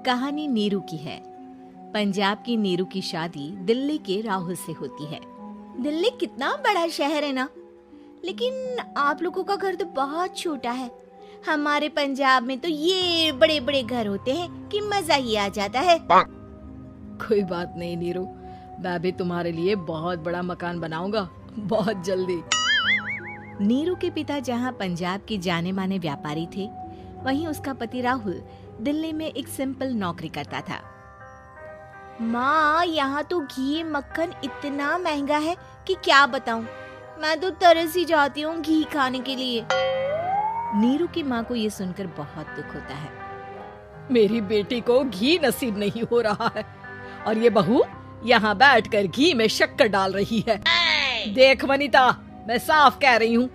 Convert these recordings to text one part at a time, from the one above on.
कहानी नीरू की है। पंजाब की नीरू की शादी दिल्ली के राहुल से होती है। दिल्ली कितना बड़ा शहर है ना, लेकिन आप लोगों का घर तो बहुत छोटा है। हमारे पंजाब में तो ये बड़े बड़े घर होते हैं कि मजा ही आ जाता है। कोई बात नहीं नीरू, मैं भी तुम्हारे लिए बहुत बड़ा मकान बनाऊंगा बहुत जल्दी। नीरू के पिता जहाँ पंजाब के जाने माने व्यापारी थे, वहीं उसका पति राहुल दिल्ली में एक सिंपल नौकरी करता था। माँ, यहाँ तो घी मक्खन इतना महंगा है कि क्या बताऊं। मैं तो तरस ही जाती हूँ घी खाने के लिए। नीरू की माँ को ये सुनकर बहुत दुख होता है। मेरी बेटी को घी नसीब नहीं हो रहा है और ये बहू यहाँ बैठकर घी में शक्कर डाल रही है। देख वनिता, मैं साफ कह रही हूँ,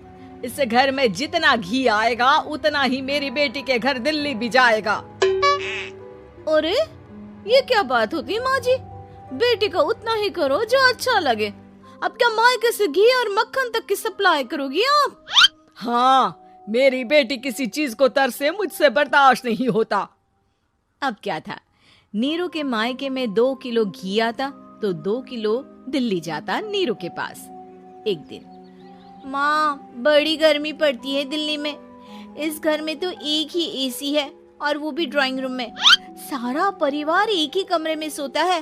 इस घर में जितना घी आएगा उतना ही मेरी बेटी के घर दिल्ली भी जाएगा। अरे ये क्या बात होती है माँ जी? बेटी का उतना ही करो जो अच्छा लगे। अब क्या मायके से घी और मक्खन तक की सप्लाई करोगी आप? हाँ, मेरी बेटी किसी चीज को तरसे मुझसे बर्दाश्त नहीं होता। अब क्या था, नीरू के मायके में 2 किलो घी आता तो 2 किलो दिल्ली जाता नीरू के पास। एक दिन, माँ बड़ी गर्मी पड़ती है दिल्ली में। इस घर में तो एक ही एसी है और वो भी ड्राइंग रूम में। सारा परिवार एक ही कमरे में सोता है।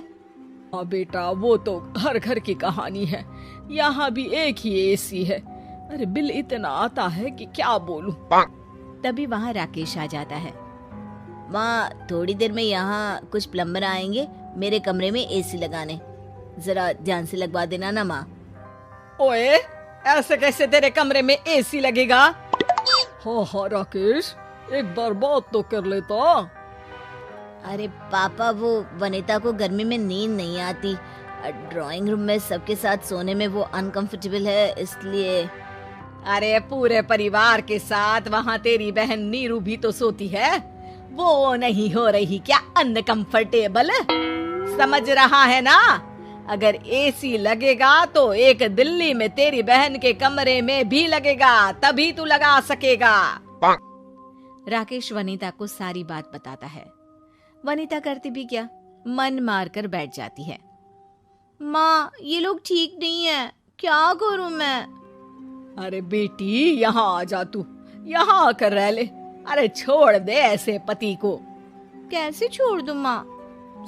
हाँ बेटा, वो तो हर घर की कहानी है। यहाँ भी एक ही एसी है। अरे बिल इतना आता है कि क्या बोलूं। तभी वहाँ राकेश आ जाता है। माँ, थोड़ी देर में यहाँ कुछ प्लम्बर आएंगे मेरे कमरे में एसी लगाने। जरा ध्यान से लगवा देना ना माँ। ओए, ऐसे कैसे तेरे कमरे में एसी लगेगा? हाँ राकेश, एक बार बात तो कर लेता। अरे पापा, वो वनिता को गर्मी में नींद नहीं आती। ड्राइंग रूम में सबके साथ सोने में वो अनकंफर्टेबल है, इसलिए। अरे पूरे परिवार के साथ वहाँ तेरी बहन नीरू भी तो सोती है, वो नहीं हो रही क्या अनकंफर्टेबल? समझ रहा है ना? अगर एसी लगेगा तो एक दिल्ली में तेरी बहन के कमरे में भी लगेगा, तभी तू लगा सकेगा। राकेश वनिता को सारी बात बताता है। वनिता करती भी क्या, मन मार कर बैठ जाती है। माँ, ये लोग ठीक नहीं है, क्या करूं मैं? अरे बेटी, यहाँ आ जा, तू यहाँ आकर रह ले। अरे छोड़ दे ऐसे पति को। कैसे छोड़ दूं माँ?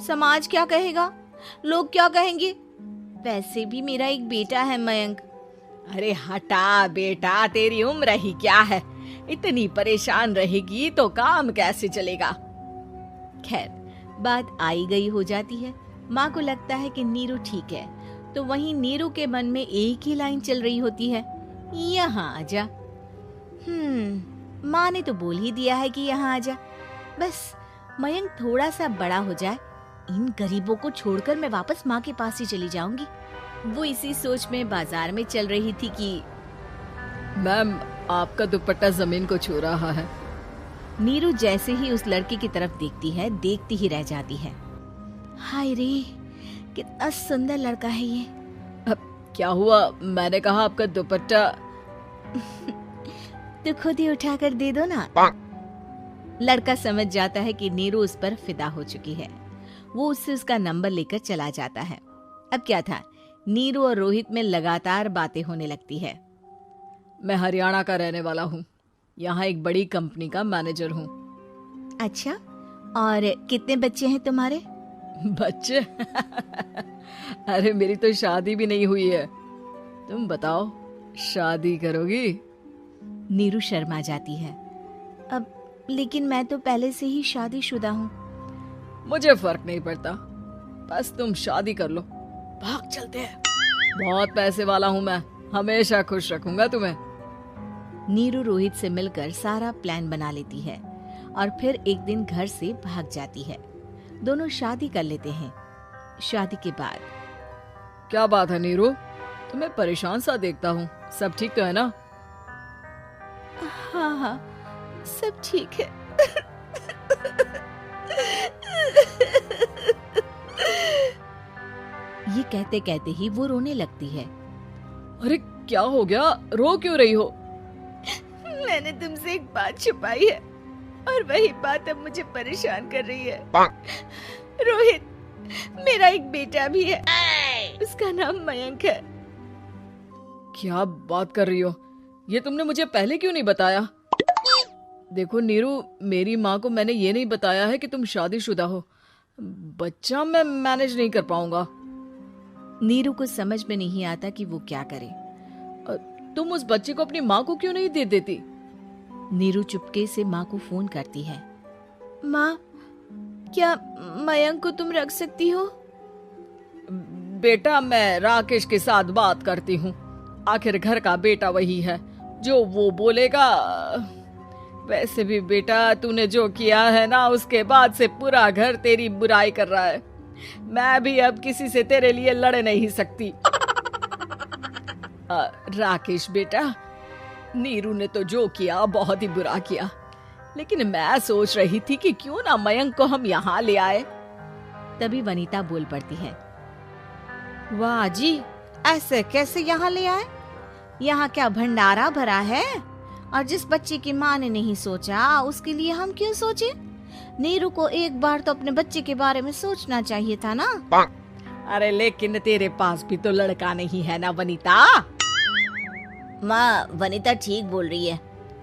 समाज क्या कहेगा, लोग क्या कहेंगे? वैसे भी मेरा एक बेटा है मयंक। अरे हटा बेटा, तेरी उम्र ही क्या है, इतनी परेशान रहेगी तो काम कैसे चलेगा। खैर, बात आई गई हो जाती है। माँ को लगता है कि नीरू ठीक है, तो वहीं नीरू के मन में एक ही लाइन चल रही होती है, यहाँ आजा। माँ ने तो बोल ही दिया है कि यहाँ आजा। बस मयंक थोड़ा सा बड़ा हो जाए, इन गरीबों को छोड़कर मैं वापस माँ के पास ही चली जाऊंगी। वो इसी सोच में बाजार में चल रही थी कि मैम, आपका दुपट्टा जमीन को छू रहा है। नीरू जैसे ही उस लड़की की तरफ देखती है, देखती ही रह जाती है। हाय रे, कितना सुंदर लड़का है ये। अब क्या हुआ? मैंने कहा आपका दुपट्टा। तो खुद ही उठा कर दे दो ना। लड़का समझ जाता है कि नीरू उस पर फिदा हो चुकी है। वो उससे उसका नंबर लेकर चला जाता है। अब क्या था, नीरू और रोहित में लगातार बातें होने लगती है। मैं हरियाणा का रहने वाला हूँ, यहाँ एक बड़ी कंपनी का मैनेजर हूँ। अच्छा, और कितने बच्चे हैं तुम्हारे? बच्चे? अरे मेरी तो शादी भी नहीं हुई है। तुम बताओ, शादी करोगी? नीरू शर्मा जाती है। अब लेकिन मैं तो पहले से ही शादीशुदा हूँ। मुझे फर्क नहीं पड़ता, बस तुम शादी कर लो, भाग चलते हैं। बहुत पैसे वाला हूँ मैं, हमेशा खुश रखूंगा तुम्हें। नीरू रोहित से मिलकर सारा प्लान बना लेती है और फिर एक दिन घर से भाग जाती है। दोनों शादी कर लेते हैं। शादी के बाद, क्या बात है नीरू, तुम्हें परेशान सा देखता हूँ, सब ठीक तो है ना? हाँ, सब ठीक है। ये कहते कहते ही वो रोने लगती है। अरे क्या हो गया, रो क्यों रही हो? मैंने तुमसे एक बात छुपाई है, और वही बात अब मुझे परेशान कर रही है। रोहित, मेरा एक बेटा भी है, उसका नाम मयंक है। क्या बात कर रही हो? ये तुमने मुझे पहले क्यों नहीं बताया? देखो नीरू, मेरी माँ को मैंने ये नहीं बताया है कि तुम शादीशुदा हो। बच्चा मैं मैनेज नहीं कर पाऊंगा। नीरू को समझ में नहीं आता कि वो क्या करे। तुम उस बच्चे को अपनी माँ को क्यों नहीं दे देती? नीरू चुपके से माँ को फोन करती है। माँ, क्या मयंक को तुम रख सकती हो? बेटा, मैं राकेश के साथ बात करती हूँ। आखिर घर का बेटा वही है, जो वो बोलेगा। वैसे भी बेटा, तूने जो किया है ना, उसके बाद से पूरा घर तेरी बुराई कर रहा है। मैं भी अब किसी से तेरे लिए लड़ नहीं सकती। राकेश बेटा, नीरू ने तो जो किया बहुत ही बुरा किया, लेकिन मैं सोच रही थी कि क्यों ना मयंक को हम यहाँ ले आए। तभी वनीता बोल पड़ती है। वाह जी, ऐसे कैसे यहाँ ले आए? यहाँ क्या भंडारा भरा है? और जिस बच्चे की माँ ने नहीं सोचा, उसके लिए हम क्यों सोचे? नीरू को एक बार तो अपने बच्चे के बारे में सोचना चाहिए था ना। अरे लेकिन तेरे पास भी तो लड़का नहीं है ना वनीता। माँ, वनीता ठीक बोल रही है।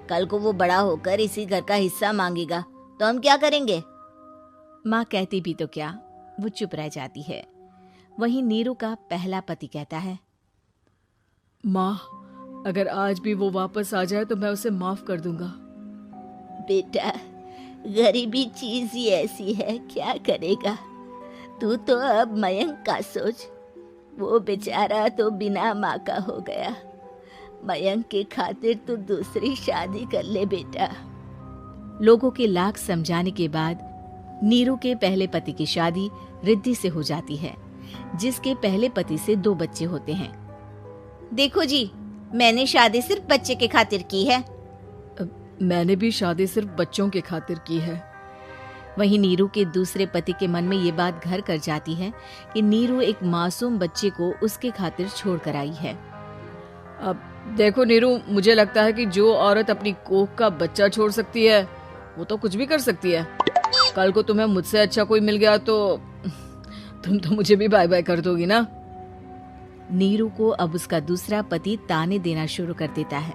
कल को वो बड़ा होकर इसी घर का हिस्सा मांगेगा तो हम क्या करेंगे? माँ कहती भी तो क्या, वो चुप रह जाती है। वहीं नीरू का पहला पति कहता है। माँ, अगर आज भी वो वापस आ जाए तो मैं उसे माफ कर दूंगा। बेटा, गरीबी चीज ही ऐसी है, क्या करेगा? तू तो अब मयंक का सोच। वो बेचारा तो बिना माँ का हो गया। मयंक के खातिर तू दूसरी शादी कर ले बेटा। लोगों के लाख समझाने के बाद नीरू के पहले पति की शादी रिद्धि से हो जाती है, जिसके पहले पति से 2 बच्चे होते हैं। देखो जी, मैंने शादी सिर्फ बच्चे के खातिर की है। मैंने भी शादी सिर्फ बच्चों के खातिर की है। वहीं नीरू के दूसरे पति के मन में ये बात घर कर जाती है कि नीरू एक मासूम बच्चे को उसके खातिर छोड़ कर आई है। अब देखो नीरू, मुझे लगता है कि जो औरत अपनी कोख का बच्चा छोड़ सकती है, वो तो कुछ भी कर सकती है। कल को तुम्हें मुझसे अच्छा कोई मिल गया तो तुम तो मुझे भी बाय बाय कर दोगी ना। नीरू को अब उसका दूसरा पति ताने देना शुरू कर देता है।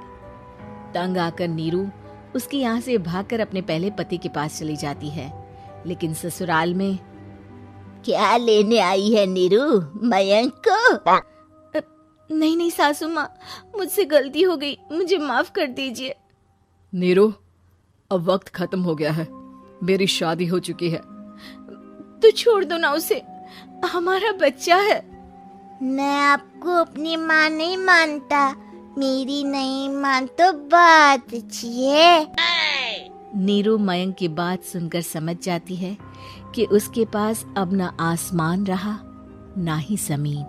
तंग आकर नीरू उसके यहाँ से भागकर अपने पहले पति के पास चली जाती है। लेकिन ससुराल में क्या लेने आई है नीरू, मयंक को? नहीं नहीं सासू माँ, मुझसे गलती हो गई, मुझे माफ कर दीजिए। नीरू, अब वक्त खत्म हो गया है, मेरी शादी हो चुकी है। तो छोड़ दो ना उसे, हमारा बच्चा है। मैं आपको अपनी माँ नहीं मानता, मेरी नहीं मान तो बात अच्छी है। नीरू मयंक की बात सुनकर समझ जाती है कि उसके पास अब ना आसमान रहा ना ही जमीन।